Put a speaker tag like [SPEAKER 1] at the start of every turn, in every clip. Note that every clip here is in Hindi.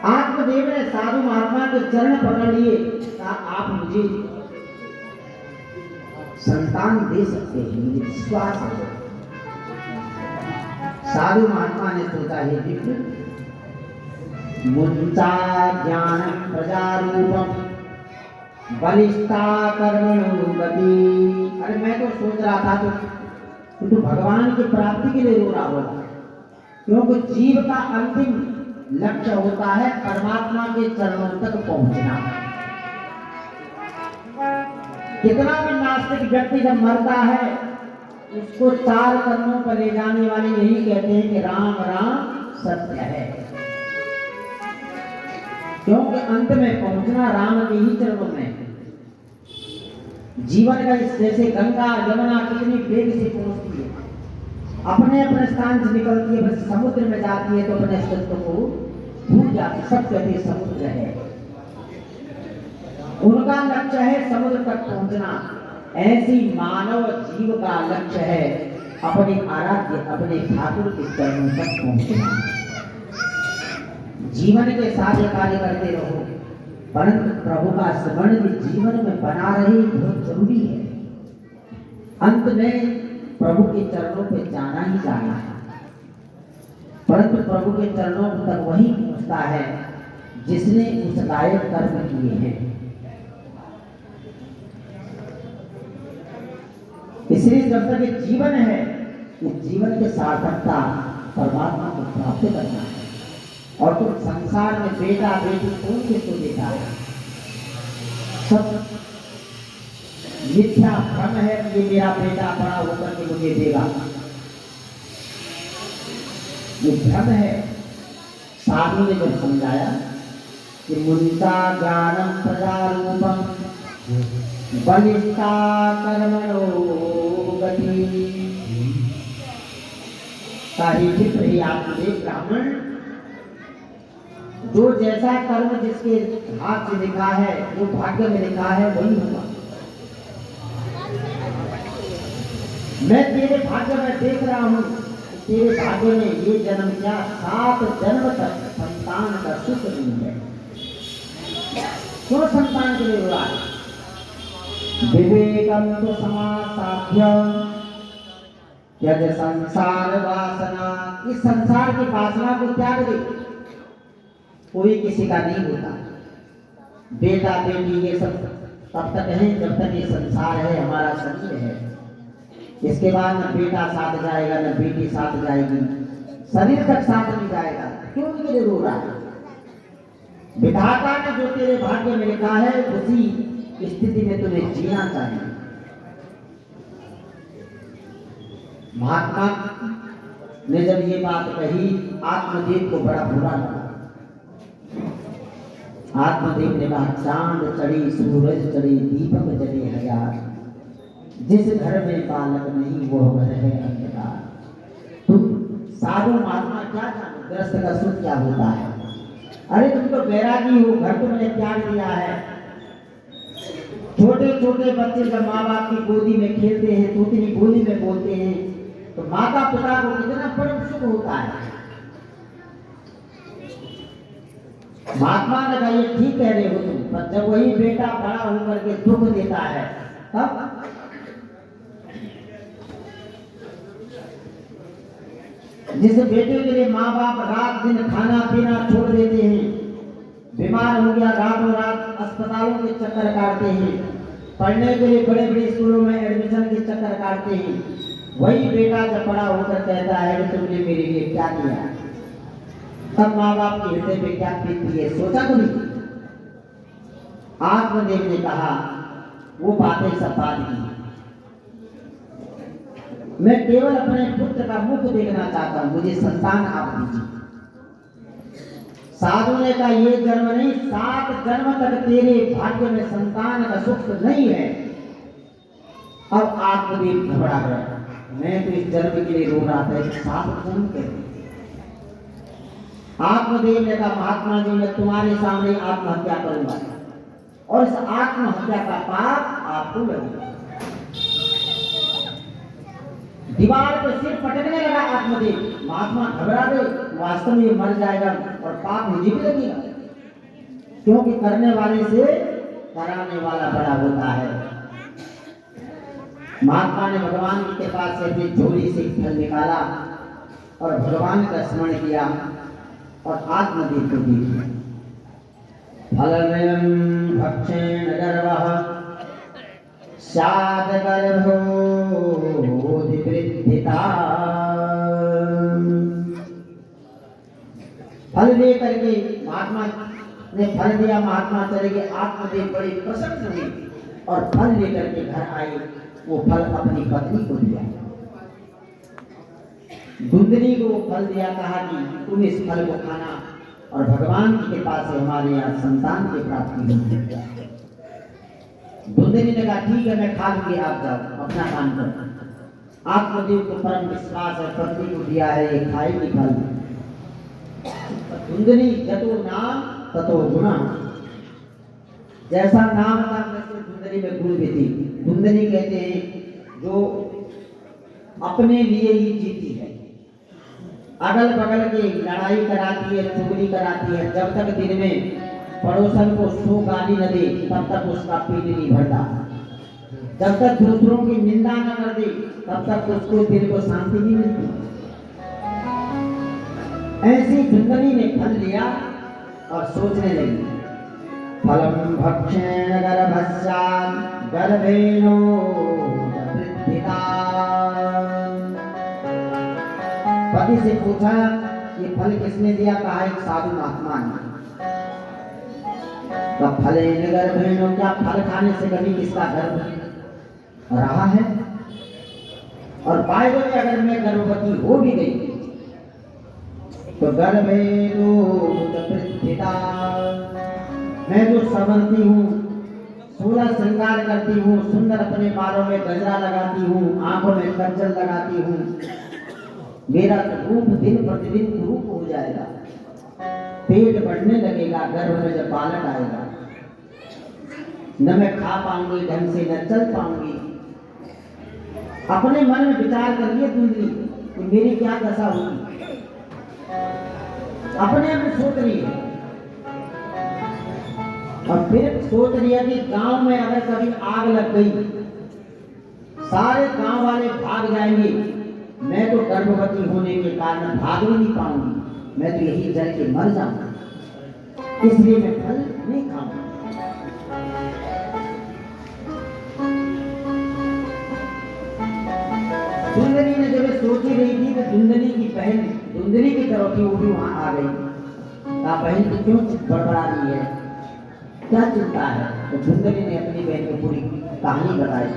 [SPEAKER 1] आत्मदेव ने साधु महात्मा के चरण पकड़ लिए, कहा आप मुझे संतान दे सकते हैं, मुझे विश्वास है। साधु महात्मा ने सोचा, हे विप्र, मुंचा ज्ञानम प्रजारूपम बलिष्ठा कर्मणो गति। अरे मैं तो सोच रहा था तो भगवान की प्राप्ति के लिए रो रहा होगा, क्योंकि जीव का अंतिम लक्ष्य होता है परमात्मा के चरणों तक पहुंचना। कितना भी नास्तिक व्यक्ति जब मरता है उसको चार कदमों पर ले जाने वाले यही कहते हैं कि राम राम सत्य है, क्योंकि अंत में पहुंचना राम के ही चरणों में। जीवन का जैसे गंगा यमुना कितनी वेग से पहुंचती है, अपने अपने स्थान से निकलती है, बस समुद्र में जाती है तो अपने अस्तित्व को भूल जाती। सब कहते समुद्र है, उनका लक्ष्य है समुद्र तक पहुंचना। ऐसी मानव जीव का लक्ष्य है अपने आराध्य अपने ठाकुर के चरणों तक पहुंचना। जीवन के सारे कार्य करते रहो, परंतु प्रभु का स्मरण भी जीवन में बना रहे, बहुत जरूरी है। अंत में प्रभु के चरणों पे जाना ही जाना है, परंतु प्रभु के चरणों तक वही पहुंचता है जिसने उस लायक कर्म किए हैं। इसलिए जब तक ये जीवन है, इस जीवन की सार्थकता परमात्मा को प्राप्त करना है। और तुम संसार में बेटा बेटी कौन किसको देता है? सब मिथ्या भ्रम है कि ये मेरा बेटा बड़ा होकर के मुझे देगा, ये भ्रम है। साधु ने जब समझाया कि मुंसा ज्ञानम प्रजारूपम बलिष्ठा कर्मणो गति, आत्मदेव ब्राह्मण, जो जैसा कर्म जिसके हाथ से लिखा है, जो भाग्य में लिखा है वही होगा। मैं तेरे भाग्य में देख रहा हूं, तेरे भाग्य में ये जन्म क्या 7 जन्म तक संतान का सुख नहीं है। क्यों संतान के लिए हो रहा है? विवेकम तो समासाध्य यदि संसार वासना, इस संसार की वासना को त्याग दे। कोई किसी का नहीं होता, बेटा बेटी ये सब तब तक है जब तक ये संसार है, हमारा शरीर है। इसके बाद न बेटा साथ जाएगा न बेटी साथ जाएगी, शरीर तक साथ नहीं जाएगा। क्यों इनके लिए रो रहा है? विधाता ने जो तेरे भाग्य में लिखा है उसी स्थिति में तुम्हें जीना चाहिए। महात्मा ने जब ये बात कही, आत्मदेव को बड़ा बुरा लगा। आत्मदेव ने कहा, चांद चढ़ी सूरज चढ़ी दीपक जले हजार, जिस घर में बालक नहीं वो घर है अंधकार। तुम साधु महात्मा क्या जानो गृहस्थ का सुख क्या होता है? अरे तुम तो बैरागी हो, घर तुमने त्याग दिया है। छोटे छोटे बच्चे जब माँ बाप की गोदी में खेलते हैं, तोतली बोली में बोलते हैं, तो माता पिता को कितना परम सुख होता है। महात्मा ने कहा, ये ठीक कह रहे हो तुम, पर जब वही बेटा बड़ा होकर के दुख देता है तब जिस बेटे के लिए माँ बाप रात दिन खाना पीना छोड़ देते हैं, बीमार हो गया रातों रात अस्पतालों के चक्कर काटते हैं, पढ़ने के लिए बड़े बड़े स्कूलों में एडमिशन के चक्कर काटते हैं, वही बेटा जब बड़ा होकर कहता है कि तुमने मेरे लिए क्या किया, तब माँ बाप के हृदय पे क्या बीतती है, सोचा तो नहीं। आत्मदेव ने कहा, वो बातें सब बात की, मैं केवल अपने पुत्र का मुख देखना चाहता हूं, मुझे संतान आप दीजिए। साधु ने कहा, ये जन्म नहीं, 7 जन्म तक तेरे भाग्य में संतान का सुख नहीं है। अब आत्मदेव घबरा गया, मैं तो इस जन्म के लिए रो रहा था, 7 जन्म के। आत्मदेव ने कहा, महात्मा जी मैं तुम्हारे सामने आत्महत्या करूंगा और इस आत्महत्या का पाप आपको लगेगा। दीवार पे सिर पटकने लगा आत्मदेव। महात्मा घबरा गए, वास्तव में मर जाएगा और पाप मुझे भी लगेगा। क्योंकि करने वाले से कराने वाला बड़ा होता है। महात्मा ने भगवान की कृपा से अपनी झोली से फल निकाला और भगवान का स्मरण किया और आत्मदीप को दी। फलमयं भक्षेण गर्वः स्यात् गर्भोऽधिवृद्धिता। फल दे करके महात्मा ने फल दिया, महात्मा चले गए, आत्मदेव बड़ी प्रसन्न हुई और फल लेकर के घर आई। वो फल अपनी पत्नी को दिया, धुंधनी को फल दिया, कहा कि तुम इस फल को खाना और भगवान की कृपा से हमारे यहाँ संतान की प्राप्ति होगी। धुंधनी ने कहा ठीक है मैं खा लूंगी, आप जाओ अपना काम करो। आत्मदेव को परम विश्वास है, पत्नी को दिया है ये खाएगी फल। धुंधनी जतो नाम ततो गुणा, जैसा नाम था वैसे धुंधनी में गुण भी थी। धुंधनी कहते हैं जो अपने लिए ही जीती है, अगल बगल की लड़ाई कराती है, चुगली कराती है। जब तक दिन में पड़ोसन को 100 गाली न दे तब तक उसका पेट नहीं भरता। जब तक दूसरों की निंदा न कर दे तब तक उसको दिल को शांति नहीं मिलती। ऐसी धुंधनी ने फल लिया और सोचने लगी, फलम भक्षेण गर्भस्यात् गर्भेणो वृद्धिता। पति से पूछा ये फल किसने दिया? कहा एक साधु महात्मा ने। तो फलेन गर्भेणो, क्या फल खाने से कभी किसका गर्भ रहा है? और बाय द वे अगर मैं गर्भवती हो भी गई तो गर्भेणो वृद्धिता, मैं जो संवरती हूँ, 16 श्रृंगार करती हूँ, सुंदर अपने बालों में गजरा लगाती हूँ, आंखों में काजल लगाती हूँ, मेरा रूप दिन प्रतिदिन कुरूप हो जाएगा, पेट बढ़ने लगेगा, गर्भ में जब बालक आएगा न मैं खा पाऊंगी ढंग से, न चल पाऊंगी। अपने मन में विचार करिए धुंधनी कि मेरी क्या दशा होगी। अपने आप सोच रही है और फिर सोच रही है कि गांव में अगर कभी आग लग गई, सारे गांव वाले भाग जाएंगे, मैं तो गर्भवती होने के कारण भाग भी नहीं पाऊंगी, मैं तो यही जल के मर जाऊंगा, इसलिए मैं फल नहीं खाऊंगा। धुंधनी ने जब सोच ही रही थी तो धुंधनी की बहन धुंधनी की तरफ थी, वो भी वहां आ गई। कहा बहन तू क्यों बड़बड़ा रही है, क्या चिंता है? तो धुंधनी ने अपनी बहन को पूरी कहानी बताई।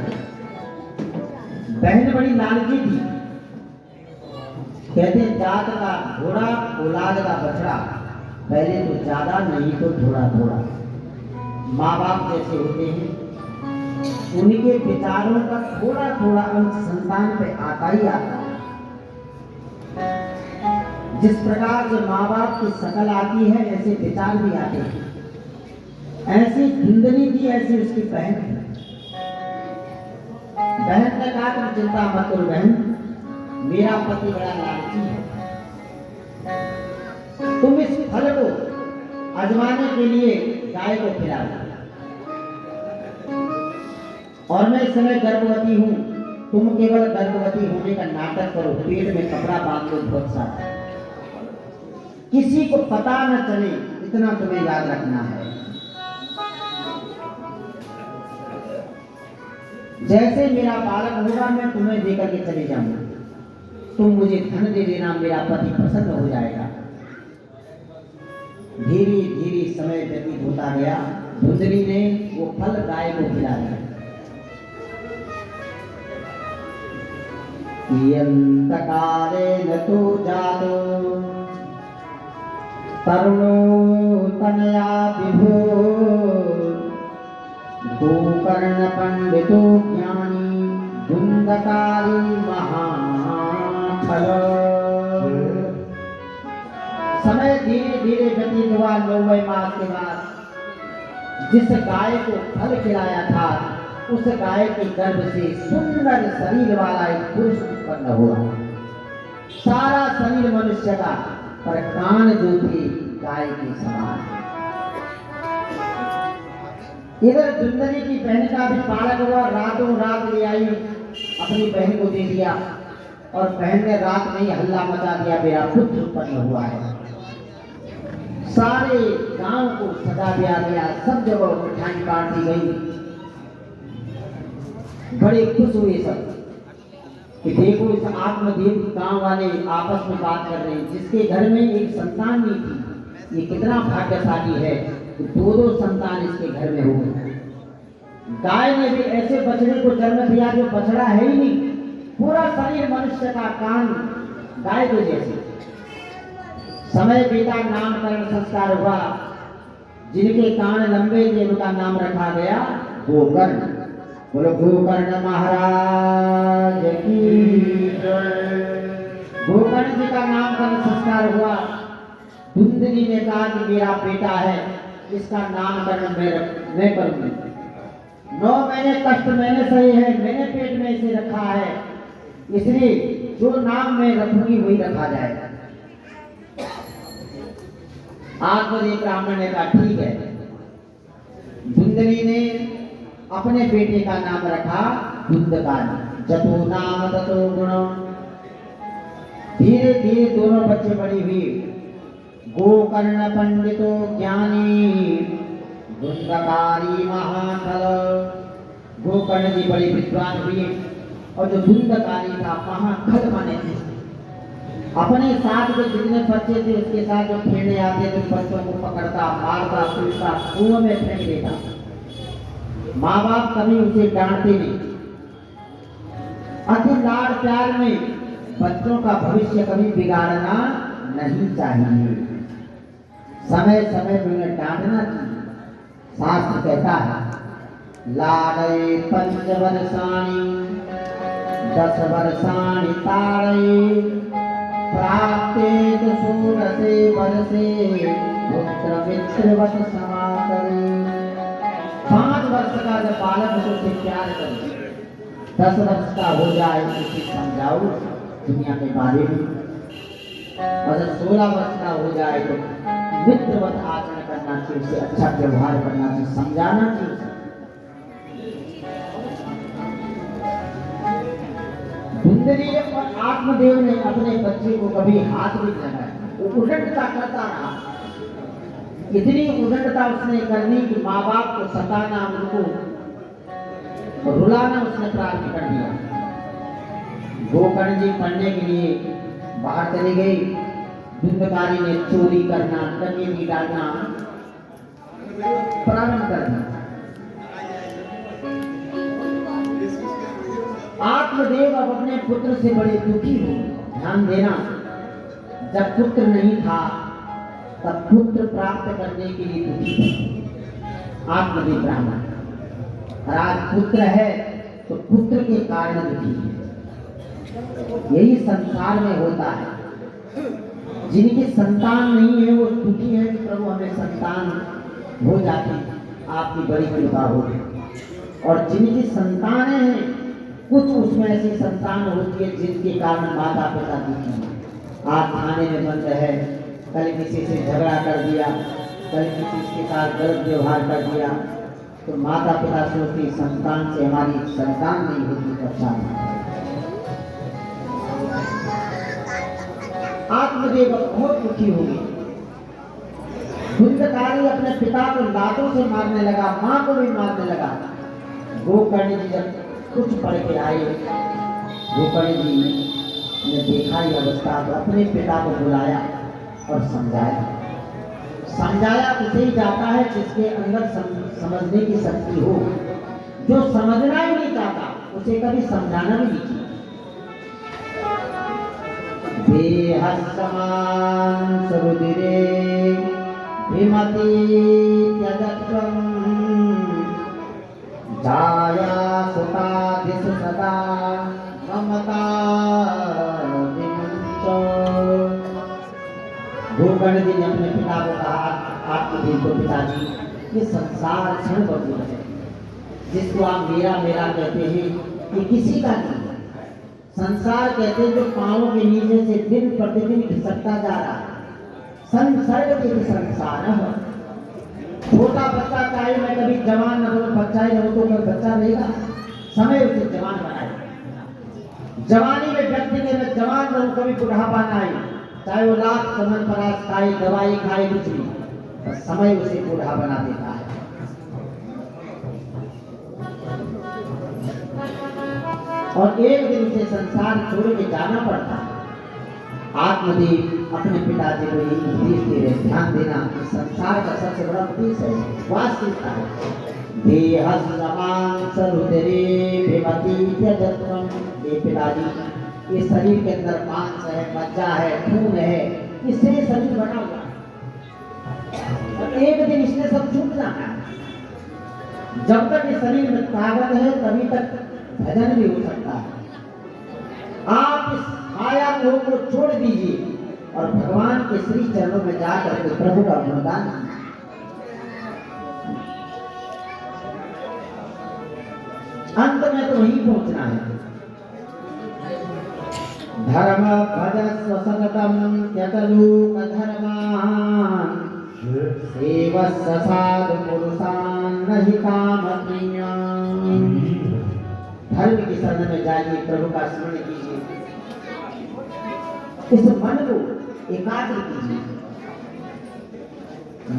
[SPEAKER 1] बहन बड़ी लालची थी, कहते जात का घोड़ा औलाद का बछड़ा, पहले तो ज्यादा नहीं तो थोड़ा थोड़ा। माँ बाप जैसे होते हैं उनके विचारों का थोड़ा थोड़ा अंश संतान पे आता ही आता है। जिस प्रकार से माँ बाप की शकल आती है ऐसे विचार भी आते हैं। ऐसी धुंधनी थी, ऐसी उसकी बहन थी। बहन ने कहा तुम चिंता मत करो बहन, मेरा पति बड़ा लालची है, तुम इस फल को आजमाने के लिए गाय को खिला दो और मैं इस समय गर्भवती हूँ, तुम केवल गर्भवती होने का नाटक करो, पेट में कपड़ा बांध लो बहुत सारा, किसी को पता न चले, इतना तुम्हें याद रखना है। जैसे मेरा बालक होगा मैं तुम्हें देकर के चले जाऊंगा, तुम मुझे धन दे देना, मेरा पति प्रसन्न हो जाएगा। धीरे धीरे समय व्यतीत होता गया, धुंधनी ने वो फल गाय को खिला दिया। कालेन तो जातो तरुणो तनया विभो गोकर्ण पंडितो ज्ञानी धुंधकारी महाफल। समय धीरे धीरे व्यतीत हुआ। 9वें मास के बाद जिस गाय को फल खिलाया था उस गाय के गर्भ से सुंदर शरीर वाला एक पुरुष उत्पन्न हुआ। सारा शरीर मनुष्य का, पर कान जो थे गाय के समान। इधर दुंदरी की बहन का भी बालक हुआ, रातों रात ले आई, अपनी बहन को दे दिया और बहन ने रात में ही हल्ला मचा दिया, मेरा पुत्र उत्पन्न हुआ है। सारे गांव को सजा दिया गया, सब जगह मिठाई बांट दी गई। बड़े खुश हुए सब कि देखो इस आत्मदेव गांव वाले आपस में बात कर रहे हैं, जिसके घर में एक संतान नहीं थी, ये कितना भाग्यशाली है कि दो संतान इसके घर में हो गए। गाय ने भी ऐसे बछड़े को जन्म दिया जो बछड़ा है ही नहीं, पूरा शरीर मनुष्य का, कान गाय के जैसे। समय बीता, नामकरण संस्कार हुआ, जिनके कान लंबे थे उनका नाम रखा गया गोकर्ण। बोलो गोकर्ण महाराज की जय। गोकर्ण जी का नामकरण संस्कार हुआ। धुंधली ने कहा कि मेरा बेटा है, इसका नामकरण मैं करूंगी। 9 महीने कष्ट मैंने सही है, मैंने पेट में इसे रखा है, इसलिए जो नाम मैं रखूंगी वही रखा जाएगा। आत्मदेव ब्राह्मण ने कहा ठीक है। धुंधली ने अपने बेटे का नाम रखा धुंधकारी। जतो नाम ततो गुण। धीरे धीरे दोनों बच्चे बड़ी हुई। गोकर्ण पंडितो ज्ञानी, धुंधकारी महाफल। गोकर्ण जी बड़ी विद्वान हुई और जो धुंधकारी था महाफल माने थे। अपने साथ के जितने बच्चे थे उसके साथ जो खेलने आते थे बच्चों को पकड़ता, मारता, पीटता, कुएं में फेंक देता। माँ बाप कभी उसे डांटते नहीं। अति लाड़ प्यार में बच्चों का भविष्य कभी बिगाड़ना नहीं चाहिए। समय समय पर उन्हें डांटना चाहिए। शास्त्र कहता है लाड़े 5 वर्षाणि 10 वर्षाणि ताड़े, प्राप्ते तो 16 वर्षे पुत्र मित्रवत समाकरे। 5 वर्ष का जब बालक उसे प्यार करे, 10 वर्ष का हो जाए उसे समझाओ दुनिया के बारे में, और जब 16 वर्ष का हो जाए तो मित्रवत आचरण करना चाहिए, उसे अच्छा व्यवहार करना चाहिए, समझाना चाहिए। धुंधली और आत्मदेव ने अपने बच्चे को कभी हाथ भी लगाया, वो उलटता करता रहा। इतनी उलटता उसने करनी कि माँ बाप को सताना, उनको रुलाना उसने प्रारंभ कर दिया। गोकर्ण जी पढ़ने के लिए बाहर चली गई। धुंधकारी ने चोरी करना, डकैती डालना प्रारंभ कर दिया। आत्मदेव अब अपने पुत्र से बड़े दुखी हुए। ध्यान देना, जब पुत्र नहीं था तब पुत्र प्राप्त करने के लिए दुखी थे आत्मदेव ब्राह्मण। और आज पुत्र है तो पुत्र के कारण दुखी है। यही संसार में होता है। जिनकी संतान नहीं है वो दुखी है कि प्रभु हमें संतान हो जाती, आपकी बड़ी कृपा होगी। और जिनकी संतानें हैं कुछ उसमें ऐसी संतान होती है जिनके कारण माता पिता दुखी हैं। आज थाने में बंद है, कल किसी से झगड़ा कर दिया, कल किसी के साथ गलत व्यवहार कर दिया, तो माता पिता सोचती संतान से हमारी संतान नहीं होती तो अच्छा। आत्मदेव बहुत दुखी हो गई। धुंधकारी अपने पिता को लातों से मारने लगा, माँ को भी मारने लगा। गोकर्ण जी जब कुछ पढ़ के आए, गोकर्ण जी ने देखा ये अवस्था तो अपने पिता को बुलाया और समझाया। समझाया उसे ही जाता है जिसके अंदर समझने की शक्ति हो। जो समझना ही नहीं चाहता उसे कभी समझाना भी नहीं चाहिए। देहसमान सुरुदिरे विमति त्यजत्वं, जाया सुता दिशु सदा ममता विमुंचो। गोकर्ण जी ने अपने पिता को कहा, आत्मदेव को, पिताजी ये संसार क्षण बदल है, जिसको आप मेरा मेरा कहते हैं ये किसी का नहीं। संसार कहते हैं जो पांवों के नीचे से दिन प्रतिदिन खिसकता जा रहा है। संसर्ग के संसार छोटा बच्चा चाहे मैं कभी जवान न हो, बच्चा ही रहो तो कभी बच्चा रहेगा, समय उसे जवान बनाए। जवानी में व्यक्ति के मैं जवान रहूं, कभी बुढ़ापा ना आए, चाहे वो लाख समन परास खाए, दवाई खाए, कुछ भी, पर समय उसे बूढ़ा बना देता है। और एक दिन उसे संसार छोड़ के जाना पड़ता है। आत्मदेव अपने पिताजी को यही उपदेश दे रहे, ध्यान देना कि संसार का सबसे बड़ा उपदेश है वास्तविकता है। देह समान सरुदरे विमति त्यजत्वम। ये पिताजी, ये शरीर के अंदर मांस है, मज्जा है, खून है, इससे शरीर बना हुआ है और एक दिन इसने सब छूट जाना है। जब तक इस शरीर में ताकत है तभी तक भजन भी हो सकता है। आप इस माया मोह को छोड़ दीजिए और भगवान के श्री चरणों में जाकर के प्रभु का गुणगान। अंत में तो वहीं पहुंचना है। धर्म भजस्व सततम त्यजलोक धर्मान् सेवस्व साधु पुरुषान् नहि कामप्रियान्। धर्म की शरण में जाइए, प्रभु का स्मरण कीजिए, इस मन को एकाग्र कीजिए।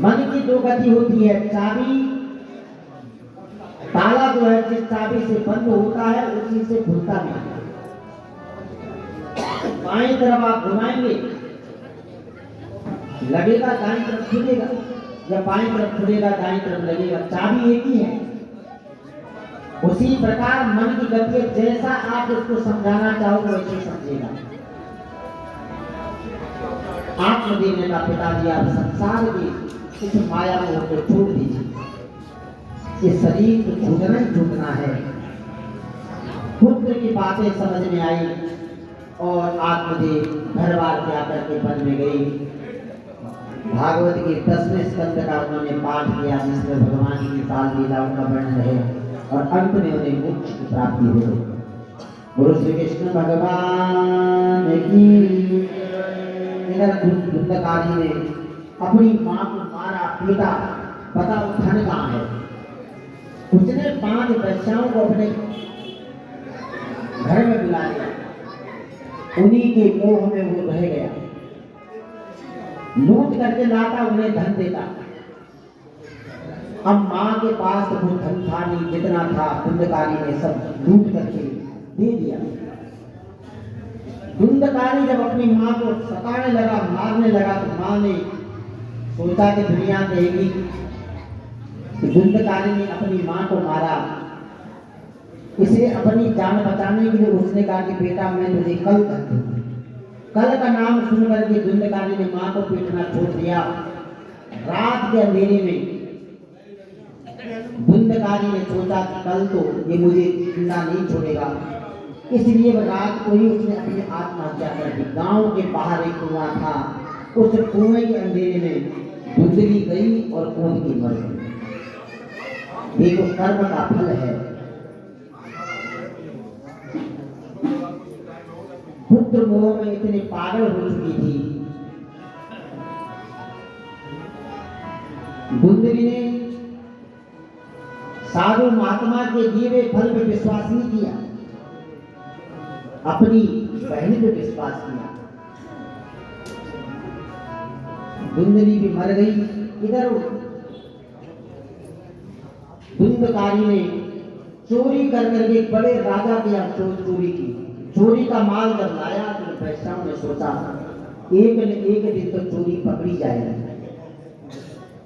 [SPEAKER 1] मन की दो गति होती है, चाबी, ताला जो है जिस चाबी से बंद होता है उसी से खुलता भी है। बाईं तरफ आप घुमाएंगे लगेगा दाईं तरफ खुलेगा, या बाईं तरफ खुलेगा दाईं तरफ लगेगा, चाबी एक ही है। उसी प्रकार मन की गति, जैसा आप उसको समझाना चाहो वैसे समझेगा। आत्मदेव ने कहा, पिताजी आप संसार की इस माया मोह को छोड़ दीजिए, ये शरीर तो छूटना ही छूटना है। पुत्र की बातें समझ में आई और आत्मदेव घर बार के आकर के वन में गई। भागवत के 10वें स्कंद का उन्होंने पाठ किया, जिसमें भगवान की बाल लीलाओं का वर्णन है और अंत में उन्हें मोक्ष की प्राप्ति हो गई। गुरु श्री कृष्ण भगवान की। धुंधकारी ने अपनी मां को मारा, पीटा, बताओ धन कहाँ है। उसने 5 वैश्याओं को अपने घर में बुला लिया, उन्हीं के मोह में वो रह गया। लूट करके लाता, उन्हें धन देता। अब मां के पास वो धन था नहीं, जितना था धुंधकारी ने सब लूट करके दे दिया। धुंधकारी जब अपनी मां को सताने लगा, मारने लगा, तो मां ने सोचा कि दुनिया देगी। धुंधकारी ने अपनी मां को मारा। इसे अपनी जान बचाने के लिए उसने कहा कि बेटा मैं तुझे कल कर दूंगी। कल का नाम सुनकर के धुंधकारी ने मां को पीटना छोड़ दिया। रात के अंधेरे में धुंधकारी ने सोचा कि कल तो ये मुझे जिंदा नहीं छोड़ेगा, इसलिए रात को ही उसने अपनी आत्महत्या कर दी। गांव के बाहर एक कुआं था, उस कुएं के अंधेरे में धुंधली गई और कूद के मर गई। देखो कर्म का फल है। पुत्र मोह में इतने पागल हो चुकी थी, धुंधली ने साधु महात्मा के दिए हुए फल पे विश्वास नहीं किया, अपनी बहन पे विश्वास किया। धुंधली भी मर गई। इधर धुंधकारी ने चोरी कर करके बड़े राजा के यहाँ चोरी की। चोरी का माल जब लाया तो वैश्याओं ने सोचा एक न एक दिन तो चोरी पकड़ी जाएगी,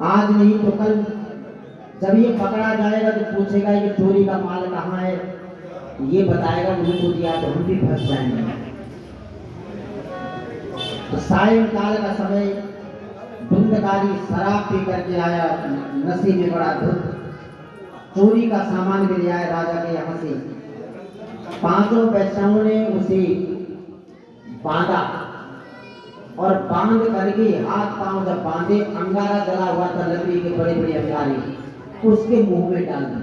[SPEAKER 1] आज नहीं तो कल जब ये पकड़ा जाएगा तो पूछेगा कि चोरी का माल कहाँ है, ये बताएगा मुझे को दिया, तो हम भी फंस जाएंगे। तो सायंकाल का समय धुंधकारी शराब पी करके आया, नशे में बड़ा धुत, चोरी का सामान भी ले आया राजा के यहाँ से। 5 वैश्याओं ने उसे बांधा और बांध करके हाथ पांव जब बांधे, अंगारा जला हुआ था लकड़ी के बड़े बड़े अंगारे, उसके मुंह में डाल दी।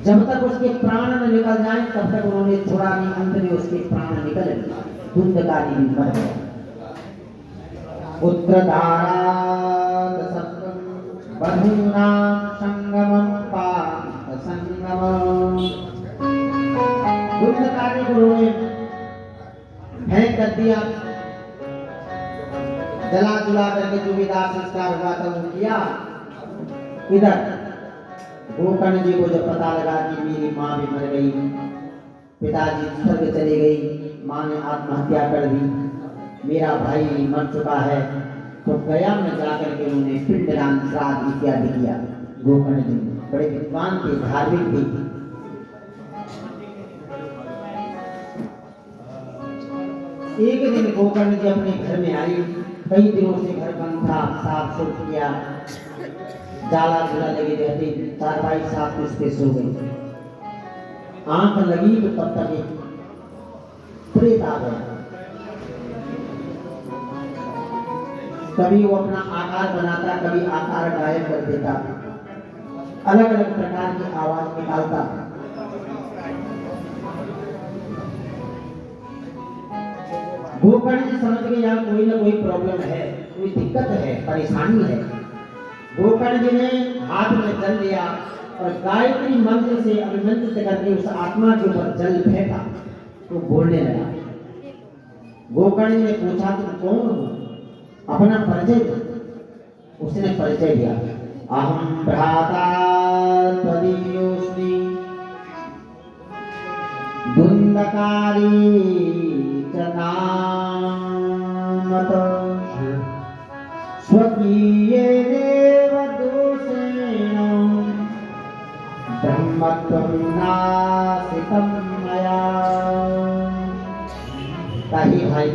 [SPEAKER 1] जब तक उसके प्राण न निकल जाए तब तक उन्होंने छोड़ा नहीं। अंत में उसके प्राण निकल गए, धुंधकारी भी मर गया। पुत्र धारा बधूनां संगमं पाप संगमं। दुष्टकारी गुरु ने फेंक कर दिया, जला जुला करके जो भी दाह संस्कार हुआ था वो किया। इधर गोकर्ण जी को जब पता लगा कि मेरी माँ भी मर गई, पिताजी स्वर्ग चले गई, माँ ने आत्महत्या कर दी, मेरा भाई मर चुका है, तो गया में जाकर के उन्होंने पिंडदान श्राद्ध इत्यादि किया। गोकर्ण जी बड़े विद्वान थे, धार्मिक थे। एक दिन गोकर्ण जी अपने घर में आई, कई दिनों से घर बंद था, साफ सुथ किया, जाला झूला लगे रहते, चारपाई साफ उस पे सो गई। आंख लगी तो तब तक एक प्रेत आ गया। कभी वो अपना आकार बनाता, कभी आकार गायब कर देता, अलग अलग प्रकार की आवाज निकालता। गोकर्ण जी समझ गए यहाँ कोई ना कोई प्रॉब्लम है, कोई दिक्कत है, परेशानी है। गोकर्ण जी ने हाथ में जल लिया और गायत्री मंत्र से अभिमंत्रित करके उस आत्मा के ऊपर जल फेंका तो बोलने लगा। गोकर्ण जी ने पूछा तुम कौन हो, अपना परिचय दो। उसने परिचय दिया, अहम भ्राता त्वदीयोऽस्मि धुंधकारी च नामत स्वकीयेनेव दोषेण ब्रह्मत्वं नासितं मया। कही भाई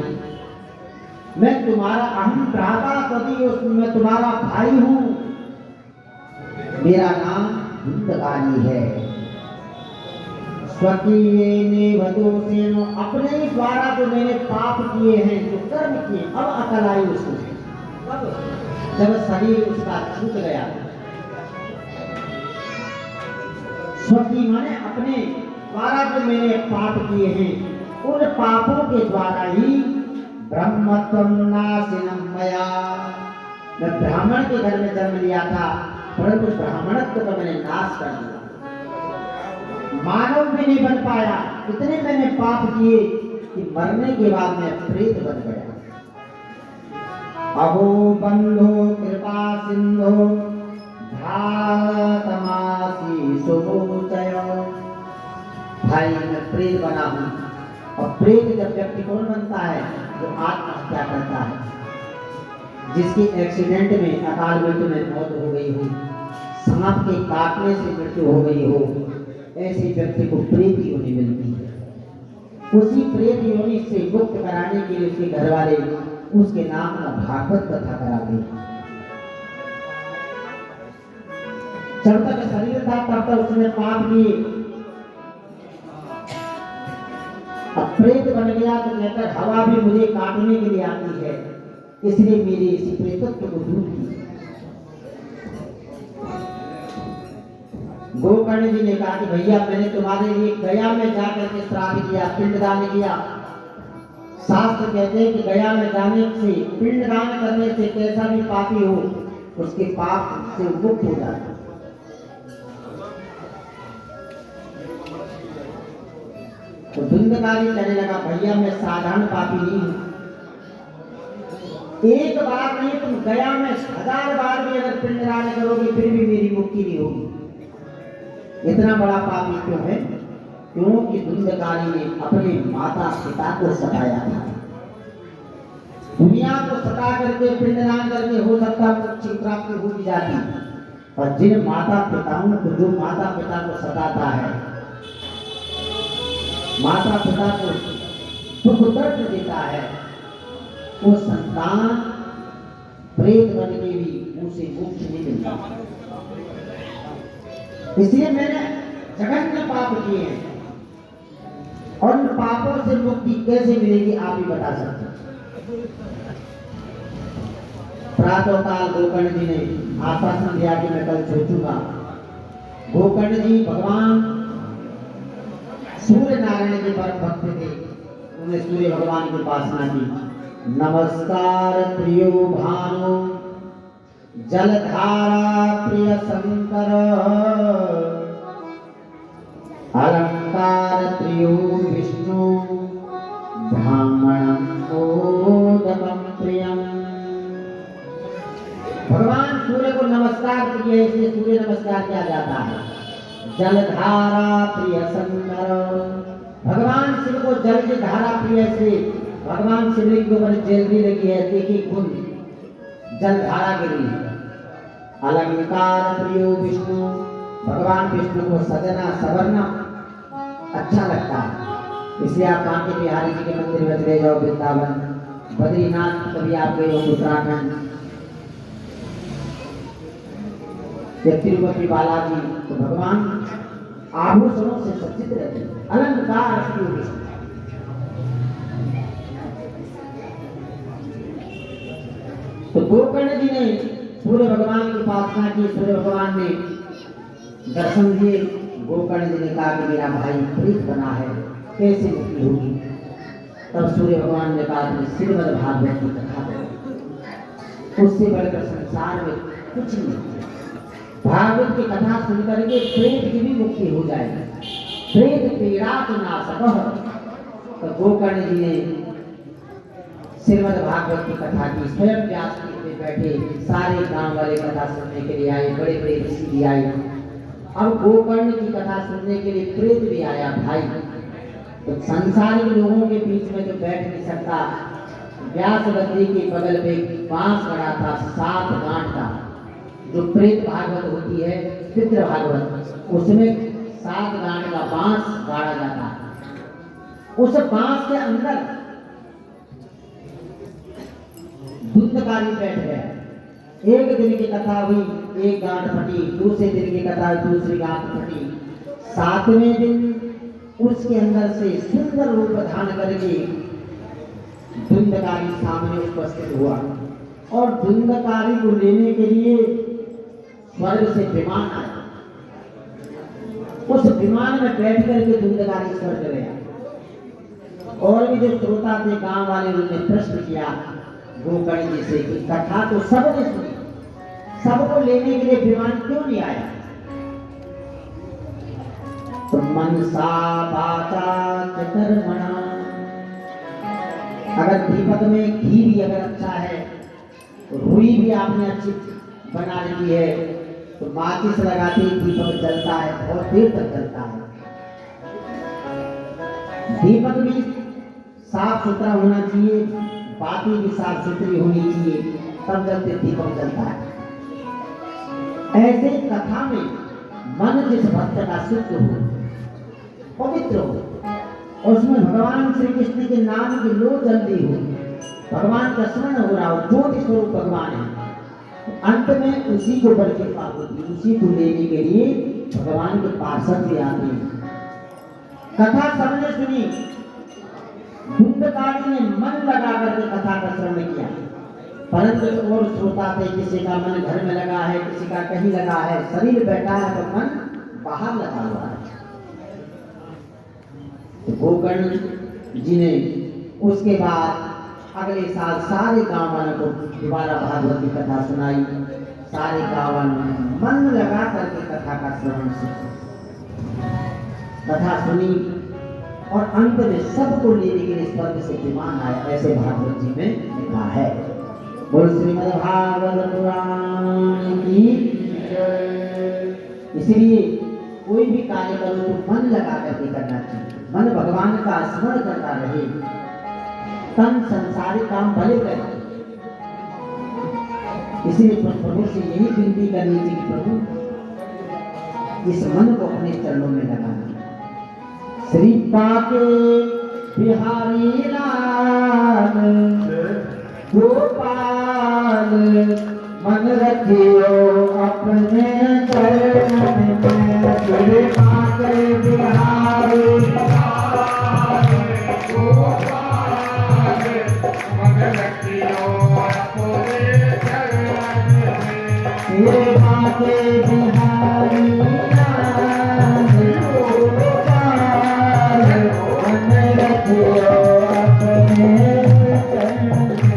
[SPEAKER 1] मैं तुम्हारा अहम भ्राता त्वदीयोऽस्मि, मैं तुम्हारा भाई हूँ, मेरा नाम धुंधकारी है। स्वकीयेनेव दोषेण, अपने ही द्वारा जो मैंने पाप किए हैं, जो कर्म किए, अब अकल आई उसको। कब? जब शरीर उसका छूट गया। स्वकी माने अपने द्वारा जो मैंने पाप किए हैं, उन पापों के द्वारा ही ब्रह्मत्वं नासिनं मया, मैं ब्राह्मण के घर में जन्म लिया था, परंतु ब्राह्मणत्व का मैंने नाश कर दिया, मानव भी नहीं बन पाया। इतने मैंने पाप किए कि मरने के बाद मैं प्रेत बन गया। अहो बंधो कृपा सिंधो धातमासी सुमोचय। भाई मैं प्रेत बना हूँ। और प्रेत जब व्यक्ति कौन बनता है, जो आत्महत्या करता है, जिसकी एक्सीडेंट में अकाल मृत्यु में मौत हो गई हो, सांप के काटने से मृत्यु हो गई हो, ऐसे व्यक्ति को प्रेत योनि मिलती है। उसी प्रेत योनि से मुक्त कराने के लिए उसके घर वाले उसके नाम का भागवत कथा कराते हैं। जब तक शरीर था तब तक उसने पाप किए, अब प्रेत बन गया तो कहकर हवा भी मुझे काटने के लिए आती है, इसलिए मेरे इसी प्रेतत्व को दूर किया। गोकर्ण जी ने कहा कि भैया मैंने तुम्हारे लिए गया में जाकर के श्राद्ध किया, पिंडदान किया। शास्त्र कहते हैं कि गया में जाने से, पिंडदान करने से कैसा भी पापी हो उसके पाप से मुक्त हो जाता है। तो धुंधकारी कहने लगा भैया मैं साधारण पापी नहीं हूं, एक बार नहीं तुम गया में 1000 बार भी अगर पिंडदान करोगे फिर भी मेरी मुक्ति नहीं होगी। इतना बड़ा पापी क्यों है? क्योंकि धुंधकारी ने अपने माता पिता को सताया था। दुनिया को सता करके पिंडदान करके हो सकता मोक्ष की प्राप्ति हो भी जाती, और जिन माता पिताओं को, जो माता पिता को सताता है, माता पिता को दुख दर्द देता है, वो संतान प्रेत बन के भी उसे मोक्ष नहीं मिलता। इसलिए मैंने जघन्य पाप किए हैं, और उन पापों से मुक्ति कैसे मिलेगी आप ही बता सकते हैं। प्रातः काल गोकर्ण जी ने आश्वासन दिया कि मैं कल सोचूंगा। गोकर्ण जी भगवान सूर्य नारायण के परम भक्त थे, उन्होंने सूर्य भगवान की उपासना की। नमस्कार प्रियो भानु जलधारा प्रिय शंकर अलंकार प्रियो विष्णु ब्राह्मणं मोदकं प्रियम। भगवान सूर्य को नमस्कार प्रिय है, इसलिए सूर्य नमस्कार किया जाता है। जलधारा प्रिय शंकर, भगवान शिव को जल की धारा प्रिय से भगवान शिवलिंग के ऊपर जलती लगी है, देखिए खून जलधारा गिरी। अलंकार प्रियो विष्णु, भगवान विष्णु को सजना सवरना अच्छा लगता है, इसलिए आप बांके बिहारी जी के मंदिर में चले जाओ, वृंदावन, बद्रीनाथ कभी आप गए हो, उत्तराखंड, तिरुपति बालाजी, तो भगवान आभूषणों से सज्जित रहते हैं। अलंकार प्रियो विष्णु। तो गोकर्ण जी ने सूर्य भगवान की उपासना की, सूर्य भगवान ने दर्शन दिए। गोकर्ण जी ने कहा कि मेरा भाई प्रीत बना है, कैसे मुक्ति होगी? तब सूर्य भगवान ने कहा कि श्रीमद् भागवत की कथा करो, उससे बढ़कर संसार में कुछ नहीं। भागवत की कथा सुनकर के प्रेत की भी मुक्ति हो जाएगी। प्रेत पीड़ा तो नाशकः। तो गोकर्ण जी ने श्रीमद् भागवत की कथा की, स्वयं व्यास में बैठे, सारे गांव वाले कथा सुनने के लिए आए, बड़े बड़े ऋषि भी आए। अब गोकर्ण की कथा सुनने के लिए प्रेत भी आया भाई। तो संसारिक लोगों के बीच में जो बैठ नहीं सकता, व्यास बद्री के बगल में बांस गड़ा था 7 गांठ का, जो प्रेत भागवत होती है, पितृ भागवत, उसमें 7 गांठ का बांस गाड़ा जाता है। उस बांस के अंदर धुंधकारी बैठ गया। एक दिन की कथा हुई, एक गांठ फटी, दूसरे दिन की कथा हुई, दूसरी गांठ फटी, 7वें दिन उसके अंदर से सुंदर रूप धारण करके धुंधकारी सामने उपस्थित हुआ और धुंधकारी को लेने के लिए स्वर्ग से विमान आया। उस विमान में बैठ करके धुंधकारी स्वर्ग गया। और भी जो श्रोता थे गांव वाले, उन्होंने प्रश्न किया गोकर्ण जी से कि कथा तो सबने सुनी, सबको लेने के लिए विमान क्यों नहीं आया? तो मनसा वाचा च कर्मणा, अगर दीपक में घी भी अगर अच्छा है, रुई भी आपने अच्छी बना ली है, तो माचिस लगाते ही दीपक जलता है, बहुत देर तक जलता है। दीपक भी साफ सुथरा होना चाहिए, बाती भी साफ सुथरी होनी चाहिए, तब जलते दीपक जलता है। ऐसे कथा में मन जिस भक्त का शुद्ध हो, पवित्र हो, और उसमें भगवान श्री कृष्ण के नाम की लो जल रही हो, भगवान का स्मरण हो रहा हो, ज्योति स्वरूप भगवान है, अंत में उसी को बल कृपा होती, उसी को लेने के लिए भगवान के पार्षद भी आते हैं। कथा सबने सुनी, धुंधकारी ने मन लगा करके कथा का श्रवण किया, परंतु और श्रोता थे, किसी का मन घर में लगा है, किसी का कहीं लगा है, शरीर बैठा है तो मन बाहर लगा हुआ है। तो गोकर्ण जी ने उसके बाद अगले साल सारे गांव वालों को दोबारा भागवत की कथा सुनाई। सारे गांव वालों ने मन लगा करके कथा का श्रवण कथा सुनी और अंत में सबको लेने के लिए स्वर्ग से विमान आया, ऐसे भागवत जी में लिखा है। बोल श्रीमद् भागवत पुराण की जय। इसलिए कोई भी कार्य करो तो मन लगा करके करना चाहिए, मन भगवान का स्मरण करता रहे, तन संसारिक काम भले करे। इसीलिए प्रभु से यही विनती करनी चाहिए कि प्रभु इस मन को अपने चरणों में लगाना। श्री पाके बिहारी लाल गोपाल मन रखियो अपने चरण में। श्री पाके बिहारी लाल गोपाल मन रखियो अपने चरण में। श्री पाके बिहारी लाल गोपाल मन रखियो अपने चरण में।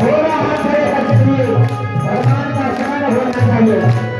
[SPEAKER 1] थोड़ा हाथ खड़े करके लिए भगवान का स्मरण होना चाहिए।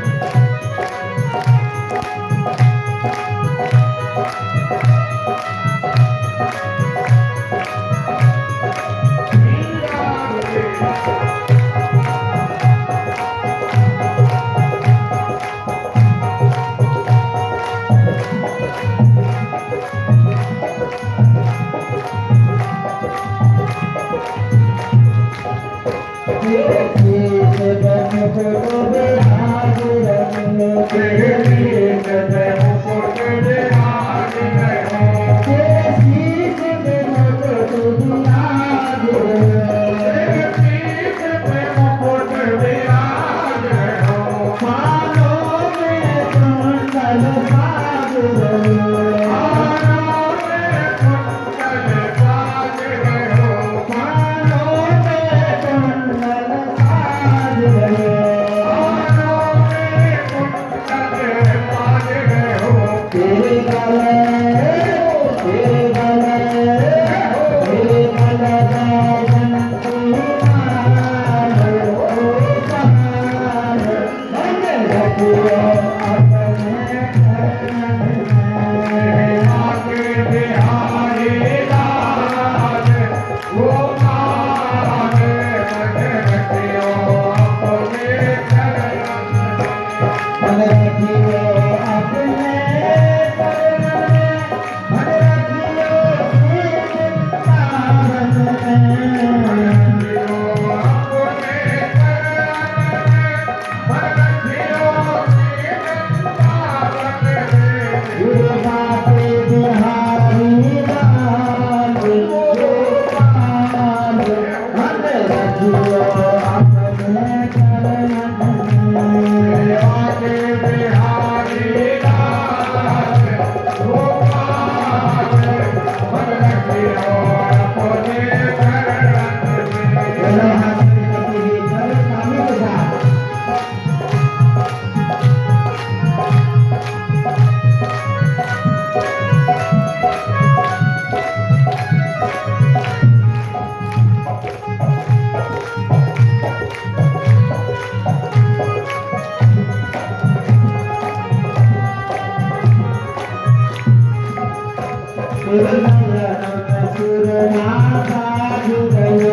[SPEAKER 1] सुरनाथा जुगल